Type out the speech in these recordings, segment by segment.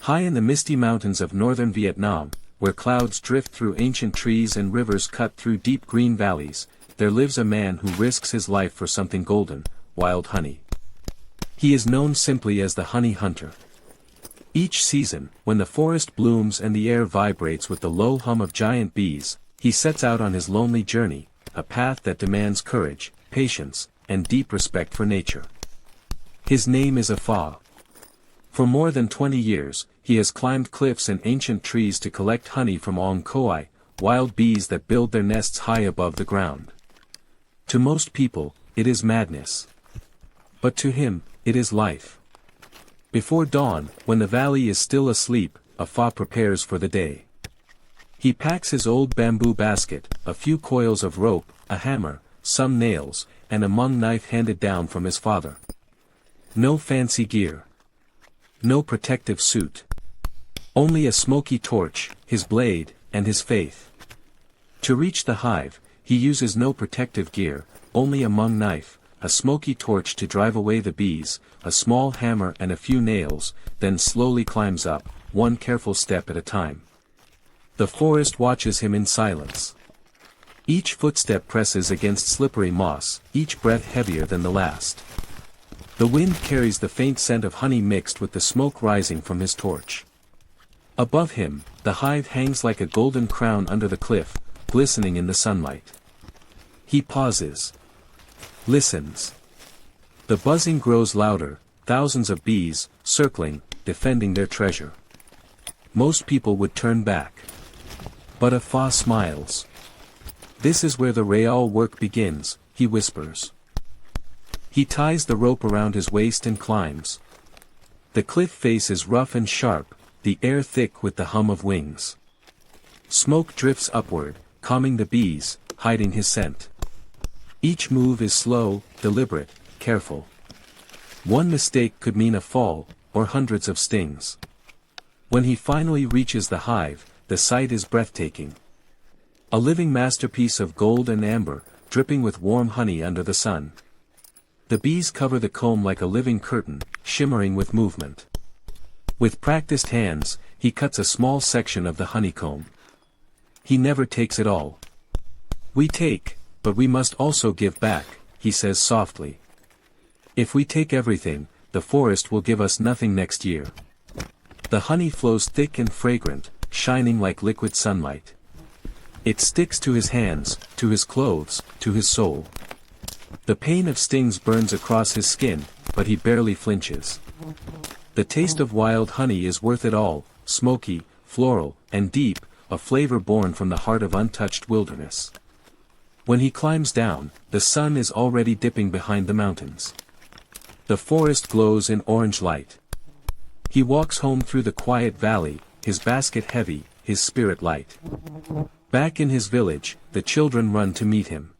High in the misty mountains of northern Vietnam, where clouds drift through ancient trees and rivers cut through deep green valleys, there lives a man who risks his life for something golden, wild honey. He is known simply as the honey hunter. Each season, when the forest blooms and the air vibrates with the low hum of giant bees, he sets out on his lonely journey, a path that demands courage, patience, and deep respect for nature. His name is Pha. For more than 20 years, he has climbed cliffs and ancient trees to collect honey from ong khoi, wild bees that build their nests high above the ground. To most people, it is madness. But to him, it is life. Before dawn, when the valley is still asleep, Pha prepares for the day. He packs his old bamboo basket, a few coils of rope, a hammer, some nails, and a mung knife handed down from his father. No fancy gear. No protective suit. Only a smoky torch, his blade, and his faith. To reach the hive, he uses no protective gear, only a mung knife, a smoky torch to drive away the bees, a small hammer and a few nails, then slowly climbs up, one careful step at a time. The forest watches him in silence. Each footstep presses against slippery moss, each breath heavier than the last. The wind carries the faint scent of honey mixed with the smoke rising from his torch. Above him, the hive hangs like a golden crown under the cliff, glistening in the sunlight. He pauses. Listens. The buzzing grows louder, thousands of bees, circling, defending their treasure. Most people would turn back. But Pha smiles. This is where the real work begins, he whispers. He ties the rope around his waist and climbs. The cliff face is rough and sharp, the air thick with the hum of wings. Smoke drifts upward, calming the bees, hiding his scent. Each move is slow, deliberate, careful. One mistake could mean a fall, or hundreds of stings. When he finally reaches the hive, the sight is breathtaking. A living masterpiece of gold and amber, dripping with warm honey under the sun. The bees cover the comb like a living curtain, shimmering with movement. With practiced hands, he cuts a small section of the honeycomb. He never takes it all. We take, but we must also give back, he says softly. If we take everything, the forest will give us nothing next year. The honey flows thick and fragrant, shining like liquid sunlight. It sticks to his hands, to his clothes, to his soul. The pain of stings burns across his skin, but he barely flinches. The taste of wild honey is worth it all, smoky, floral, and deep, a flavor born from the heart of untouched wilderness. When he climbs down, the sun is already dipping behind the mountains. The forest glows in orange light. He walks home through the quiet valley, his basket heavy, his spirit light. Back in his village, the children run to meet him.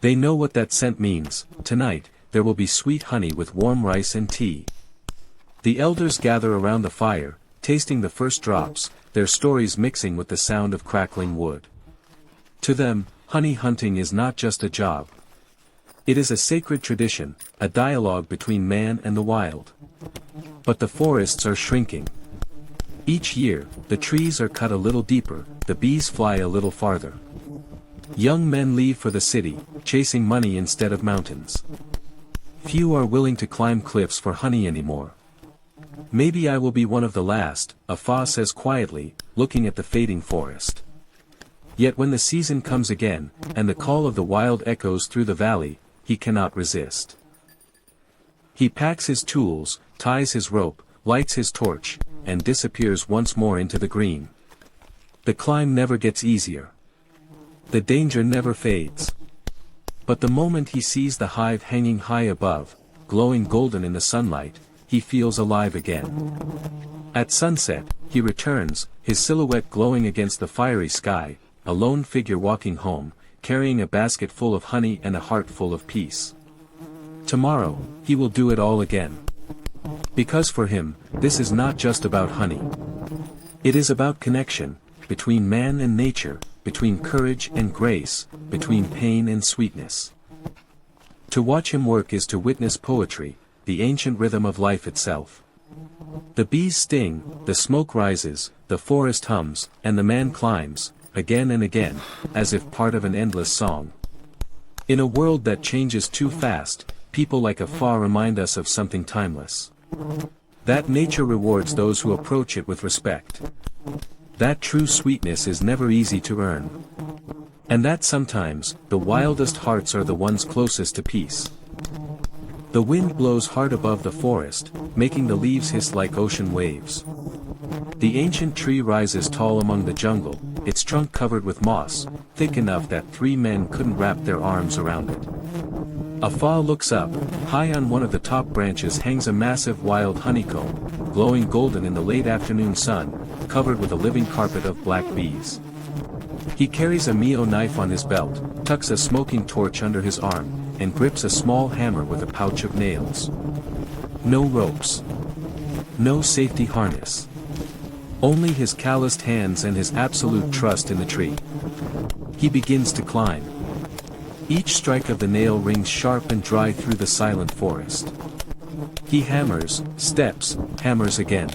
They know what that scent means. Tonight, there will be sweet honey with warm rice and tea. The elders gather around the fire, tasting the first drops, their stories mixing with the sound of crackling wood. To them, honey hunting is not just a job. It is a sacred tradition, a dialogue between man and the wild. But the forests are shrinking. Each year, the trees are cut a little deeper, the bees fly a little farther. Young men leave for the city, chasing money instead of mountains. Few are willing to climb cliffs for honey anymore. Maybe I will be one of the last, Pha says quietly, looking at the fading forest. Yet when the season comes again, and the call of the wild echoes through the valley, he cannot resist. He packs his tools, ties his rope, lights his torch, and disappears once more into the green. The climb never gets easier. The danger never fades. But the moment he sees the hive hanging high above, glowing golden in the sunlight, he feels alive again. At sunset, he returns, his silhouette glowing against the fiery sky, a lone figure walking home, carrying a basket full of honey and a heart full of peace. Tomorrow, he will do it all again. Because for him, this is not just about honey. It is about connection, between man and nature, between courage and grace, between pain and sweetness. To watch him work is to witness poetry, the ancient rhythm of life itself. The bees sting, the smoke rises, the forest hums, and the man climbs, again and again, as if part of an endless song. In a world that changes too fast, people like Afar remind us of something timeless. That nature rewards those who approach it with respect. That true sweetness is never easy to earn. And that sometimes, the wildest hearts are the ones closest to peace. The wind blows hard above the forest, making the leaves hiss like ocean waves. The ancient tree rises tall among the jungle, its trunk covered with moss, thick enough that 3 men couldn't wrap their arms around it. Afar looks up. High on one of the top branches hangs a massive wild honeycomb, glowing golden in the late afternoon sun, covered with a living carpet of black bees. He carries a Mio knife on his belt, tucks a smoking torch under his arm, and grips a small hammer with a pouch of nails. No ropes. No safety harness. Only his calloused hands and his absolute trust in the tree. He begins to climb. Each strike of the nail rings sharp and dry through the silent forest. He hammers, steps, hammers again.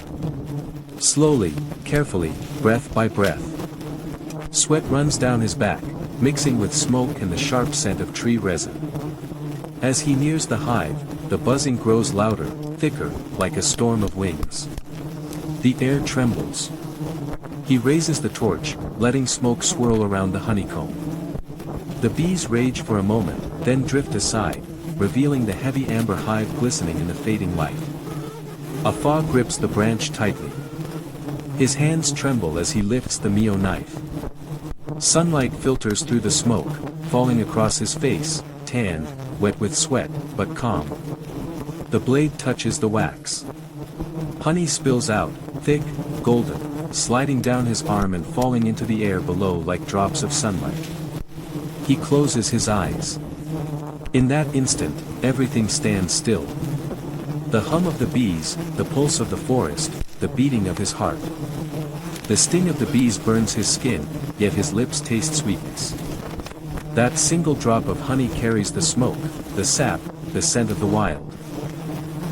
Slowly, carefully, breath by breath. Sweat runs down his back, mixing with smoke and the sharp scent of tree resin. As he nears the hive, the buzzing grows louder, thicker, like a storm of wings. The air trembles. He raises the torch, letting smoke swirl around the honeycomb. The bees rage for a moment, then drift aside, revealing the heavy amber hive glistening in the fading light. Afar grips the branch tightly. His hands tremble as he lifts the Mio knife. Sunlight filters through the smoke, falling across his face, tanned, wet with sweat, but calm. The blade touches the wax. Honey spills out, thick, golden, sliding down his arm and falling into the air below like drops of sunlight. He closes his eyes. In that instant, everything stands still. The hum of the bees, the pulse of the forest, the beating of his heart. The sting of the bees burns his skin, yet his lips taste sweetness. That single drop of honey carries the smoke, the sap, the scent of the wild.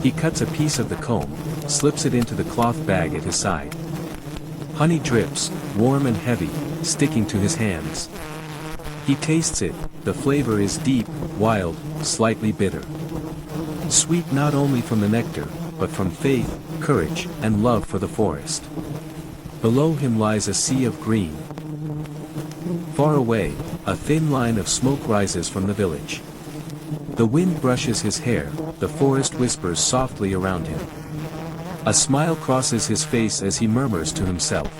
He cuts a piece of the comb, slips it into the cloth bag at his side. Honey drips, warm and heavy, sticking to his hands. He tastes it. The flavor is deep, wild, slightly bitter. Sweet not only from the nectar, but from faith, courage, and love for the forest. Below him lies a sea of green. Far away, a thin line of smoke rises from the village. The wind brushes his hair, the forest whispers softly around him. A smile crosses his face as he murmurs to himself.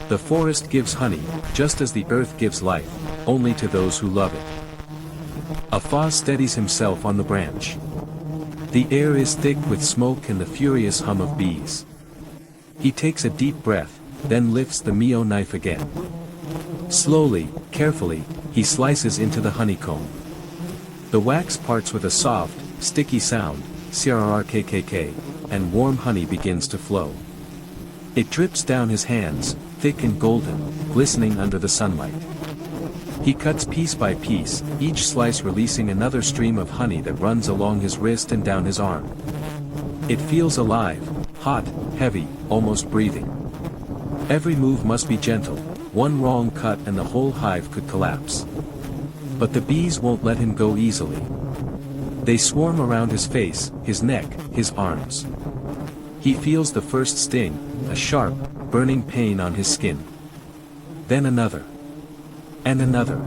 The forest gives honey, just as the earth gives life, only to those who love it. Afar steadies himself on the branch. The air is thick with smoke and the furious hum of bees. He takes a deep breath, then lifts the Mio knife again. Slowly, carefully, he slices into the honeycomb. The wax parts with a soft, sticky sound, crrrkkk, and warm honey begins to flow. It drips down his hands, thick and golden, glistening under the sunlight. He cuts piece by piece, each slice releasing another stream of honey that runs along his wrist and down his arm. It feels alive, hot, heavy, almost breathing. Every move must be gentle, one wrong cut and the whole hive could collapse. But the bees won't let him go easily. They swarm around his face, his neck, his arms. He feels the first sting, a sharp, burning pain on his skin. Then another. And another.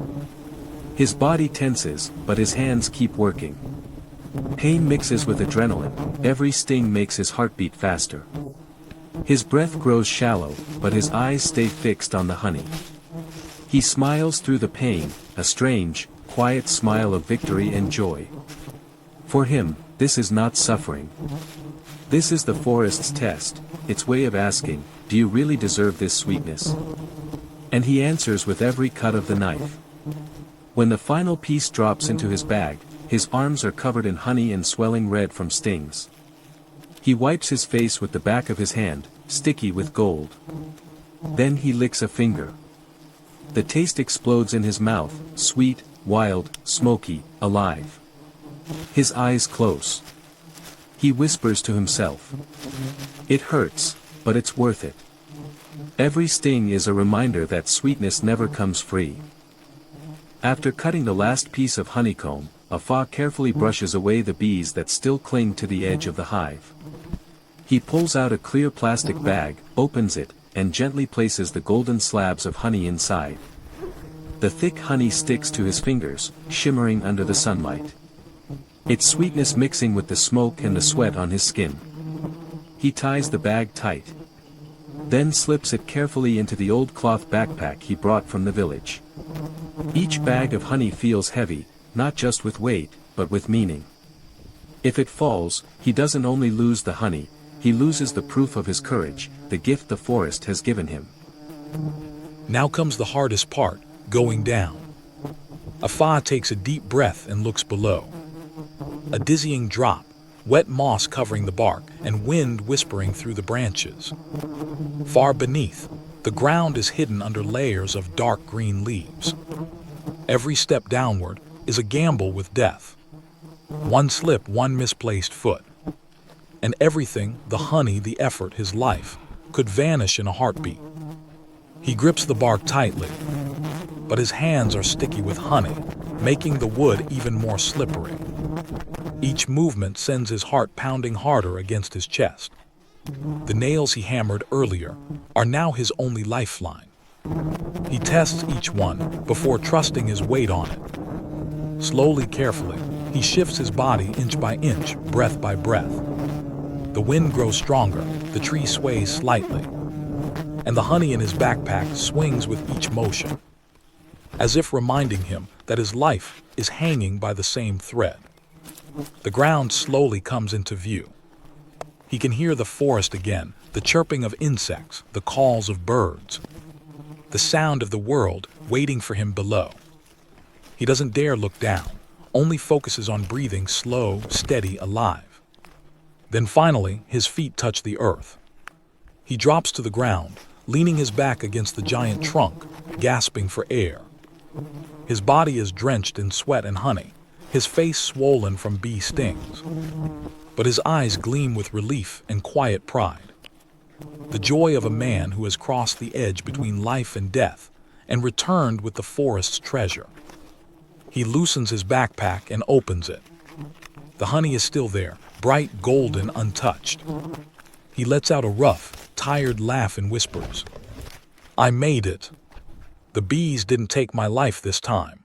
His body tenses, but his hands keep working. Pain mixes with adrenaline, every sting makes his heart beat faster. His breath grows shallow, but his eyes stay fixed on the honey. He smiles through the pain, a strange, quiet smile of victory and joy. For him, this is not suffering. This is the forest's test, its way of asking, do you really deserve this sweetness? And he answers with every cut of the knife. When the final piece drops into his bag, his arms are covered in honey and swelling red from stings. He wipes his face with the back of his hand, sticky with gold. Then he licks a finger. The taste explodes in his mouth, sweet, wild, smoky, alive. His eyes close. He whispers to himself. It hurts, but it's worth it. Every sting is a reminder that sweetness never comes free. After cutting the last piece of honeycomb, Afa carefully brushes away the bees that still cling to the edge of the hive. He pulls out a clear plastic bag, opens it, and gently places the golden slabs of honey inside. The thick honey sticks to his fingers, shimmering under the sunlight. Its sweetness mixing with the smoke and the sweat on his skin. He ties the bag tight. Then slips it carefully into the old cloth backpack he brought from the village. Each bag of honey feels heavy, not just with weight, but with meaning. If it falls, he doesn't only lose the honey, he loses the proof of his courage, the gift the forest has given him. Now comes the hardest part, going down. Afa takes a deep breath and looks below. A dizzying drop, wet moss covering the bark, and wind whispering through the branches. Far beneath, the ground is hidden under layers of dark green leaves. Every step downward is a gamble with death. One slip, one misplaced foot. And everything, the honey, the effort, his life, could vanish in a heartbeat. He grips the bark tightly, but his hands are sticky with honey, making the wood even more slippery. Each movement sends his heart pounding harder against his chest. The nails he hammered earlier are now his only lifeline. He tests each one before trusting his weight on it. Slowly, carefully, he shifts his body inch by inch, breath by breath. The wind grows stronger, the tree sways slightly, and the honey in his backpack swings with each motion, as if reminding him that his life is hanging by the same thread. The ground slowly comes into view. He can hear the forest again, the chirping of insects, the calls of birds, the sound of the world waiting for him below. He doesn't dare look down, only focuses on breathing slow, steady, alive. Then finally, his feet touch the earth. He drops to the ground, leaning his back against the giant trunk, gasping for air. His body is drenched in sweat and honey, his face swollen from bee stings. But his eyes gleam with relief and quiet pride. The joy of a man who has crossed the edge between life and death and returned with the forest's treasure. He loosens his backpack and opens it. The honey is still there, bright golden, untouched. He lets out a rough, tired laugh and whispers, "I made it. The bees didn't take my life this time."